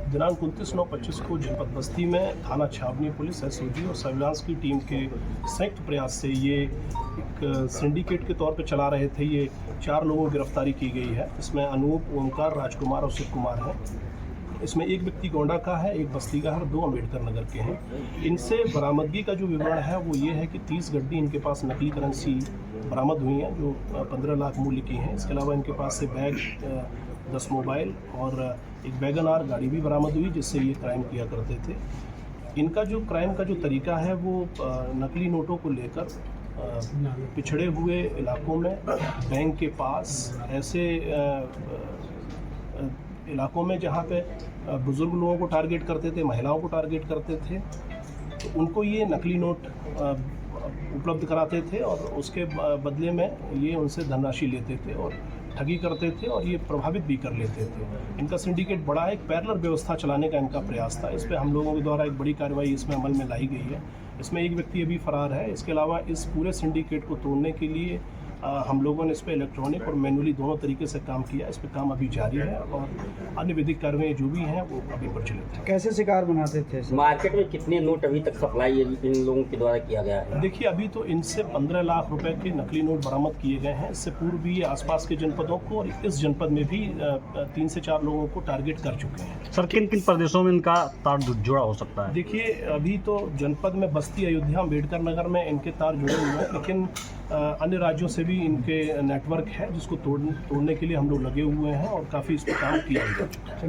दिनांक 29/9/25 को जनपद बस्ती में थाना छावनी पुलिस, एसओजी और सर्विलांस की टीम के संयुक्त प्रयास से ये एक सिंडिकेट के तौर पर चला रहे थे। ये 4 लोगों की गिरफ्तारी की गई है। इसमें अनूप, ओमकार, राजकुमार और शिव कुमार हैं। इसमें एक व्यक्ति गोंडा का है, एक बस्ती का है और 2 अम्बेडकर नगर के हैं। इनसे बरामदगी का जो विवरण है वो ये है कि 30 गड्डी इनके पास नकली करेंसी बरामद हुई हैं जो 15 लाख मूल्य की हैं। इसके अलावा इनके पास से बैग, 10 मोबाइल और एक वैगन आर गाड़ी भी बरामद हुई जिससे ये क्राइम किया करते थे। इनका जो क्राइम का जो तरीका है वो नकली नोटों को लेकर पिछड़े हुए इलाकों में, बैंक के पास, ऐसे इलाकों में जहाँ पे बुज़ुर्ग लोगों को टारगेट करते थे, महिलाओं को टारगेट करते थे, तो उनको ये नकली नोट उपलब्ध कराते थे और उसके बदले में ये उनसे धनराशि लेते थे और ठगी करते थे और ये प्रभावित भी कर लेते थे। इनका सिंडिकेट बड़ा है, एक पैरेलल व्यवस्था चलाने का इनका प्रयास था। इस पर हम लोगों के द्वारा एक बड़ी कार्रवाई इसमें अमल में लाई गई है। इसमें एक व्यक्ति अभी फरार है। इसके अलावा इस पूरे सिंडिकेट को तोड़ने के लिए हम लोगों ने इस पर इलेक्ट्रॉनिक और मैनुअली दोनों तरीके से काम किया। इस पर काम अभी जारी है और अन्य विधिक कार्रवाई जो भी हैं वो अभी प्रचलित है। कैसे शिकार बनाते थे? मार्केट में कितने नोट अभी तक सप्लाई इन लोगों के द्वारा किया गया है? देखिए, अभी तो इनसे 15 लाख रुपए के नकली नोट बरामद किए गए हैं। इससे पूर्व भी ये आसपास के जनपदों को और इस जनपद में भी 3 से 4 लोगों को टारगेट कर चुके हैं। सर, किन किन प्रदेशों में इनका तार जुड़ा हो सकता है? देखिए, अभी तो जनपद में बस्ती, अयोध्या, अम्बेडकर नगर में इनके तार जुड़े हुए हैं, लेकिन अन्य राज्यों से भी इनके नेटवर्क है जिसको तोड़ने के लिए हम लोग लगे हुए हैं और काफ़ी इस पर काम किया गया।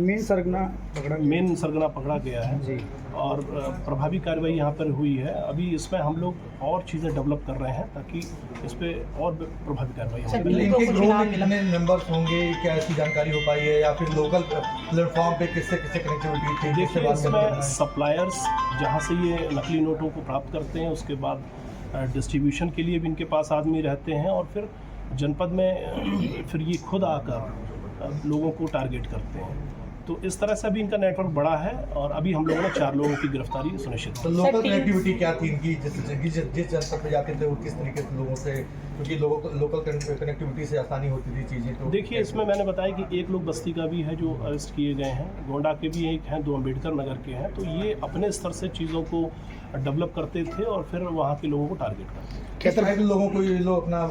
मेन सरगना पकड़ा गया है जी और प्रभावी कार्रवाई यहाँ पर हुई है। अभी इसमें हम लोग और चीज़ें डेवलप कर रहे हैं ताकि इस पर और प्रभावी कार्रवाई हो। इनके ग्रुप में कितने मेंबर्स होंगे, क्या ऐसी जानकारी हो पाई है या फिर लोकल प्लेटफॉर्म पे किससे कनेक्टिविटी थी? देखिए, इसमें सप्लायर्स जहाँ से ये नकली नोटों को प्राप्त करते हैं, उसके बाद डिस्ट्रीब्यूशन के लिए भी इनके पास आदमी रहते हैं और फिर जनपद में फिर ये खुद आकर लोगों को टारगेट करते हैं। तो इस तरह से अभी इनका नेटवर्क बड़ा है और अभी हम लोगों ने 4 लोगों की गिरफ्तारी सुनिश्चित की। लोकल कनेक्टिविटी क्या थी इनकी? जिस जनपद पे जाते थे वो किस तरीके से लोगों से, क्योंकि लोकल कनेक्टिविटी से आसानी होती थी चीज़ें। तो देखिए, इसमें मैंने बताया कि एक लोग बस्ती का भी है जो अरेस्ट किए गए हैं, गोंडा के भी एक हैं, 2 अम्बेडकर नगर के हैं। तो ये अपने स्तर से चीज़ों को डेवलप करते थे और फिर वहाँ के लोगों को टारगेट करते थे। किस तरह के लोगों को ये लोग अपना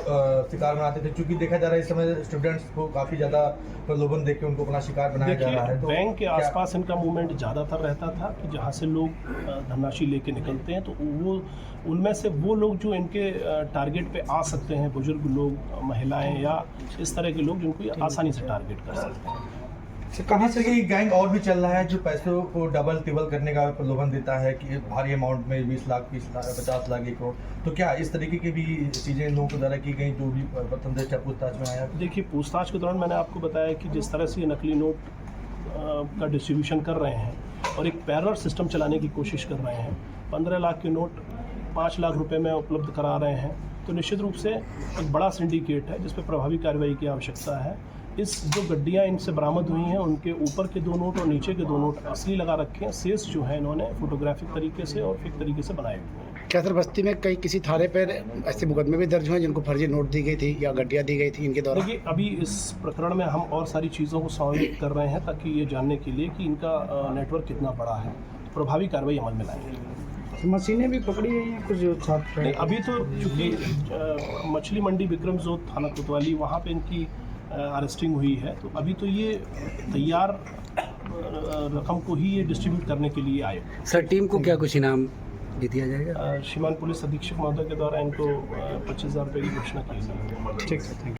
शिकार बनाते थे? क्योंकि देखा जा रहा है इस समय स्टूडेंट्स को काफ़ी ज़्यादा प्रलोभन देकर उनको अपना शिकार बनाया जा रहा है। तो बैंक के आसपास इनका मूवमेंट ज़्यादातर रहता था कि जहाँ से लोग धनराशि लेके निकलते हैं, तो वो उनमें से वो लोग जो इनके टारगेट पे आ सकते हैं, बुजुर्ग लोग, महिलाएं या इस तरह के लोग जिनको आसानी से टारगेट कर सकते हैं। कहाँ से ये गैंग और भी चल रहा है जो पैसों को डबल टिबल करने का प्रलोभन देता है कि भारी अमाउंट में 20 लाख, 30 लाख, 50 लाख, 1 करोड़? तो क्या इस तरीके की भी चीज़ें लोगों को द्वारा की गई जो भी प्रथम दृष्टया पूछताछ में आया? देखिए, पूछताछ के दौरान मैंने आपको बताया कि जिस तरह से ये नकली नोट का डिस्ट्रीब्यूशन कर रहे हैं और एक पैरेलल सिस्टम चलाने की कोशिश कर रहे हैं, 15 लाख के नोट 5 लाख रुपए में उपलब्ध करा रहे हैं, तो निश्चित रूप से एक बड़ा सिंडिकेट है जिस पर प्रभावी कार्रवाई की आवश्यकता है। इस जो गड्डियाँ इनसे बरामद हुई हैं उनके ऊपर के 2 नोट और नीचे के 2 नोट असली लगा रखे हैं। शेष जो है इन्होंने फोटोग्राफिक तरीके से और फेक तरीके से बनाए हुए हैं। क्या सर, बस्ती में किसी थाने पर ऐसे मुकदमे भी दर्ज हुए जिनको फर्जी नोट दी गई थी या गड्डियाँ दी गई थी इनके द्वारा? देखिए, अभी इस प्रकरण में हम और सारी चीज़ों को समावेश कर रहे हैं ताकि ये जानने के लिए कि इनका नेटवर्क कितना बड़ा है, प्रभावी कार्रवाई अमल में लाएंगे। मशीनें भी पकड़ी गई हैं कुछ छात्र? अभी तो चूँकि मछली मंडी विक्रम जोत थाना कोतवाली वहाँ पे इनकी अरेस्टिंग हुई है, तो अभी तो ये तैयार रकम को ही ये डिस्ट्रीब्यूट करने के लिए आए। सर, टीम को क्या कुछ इनाम भी दिया जाएगा? श्रीमान पुलिस अधीक्षक महोदय के द्वारा इनको 25,000 रुपये की घोषणा की गई है। ठीक है, थैंक यू।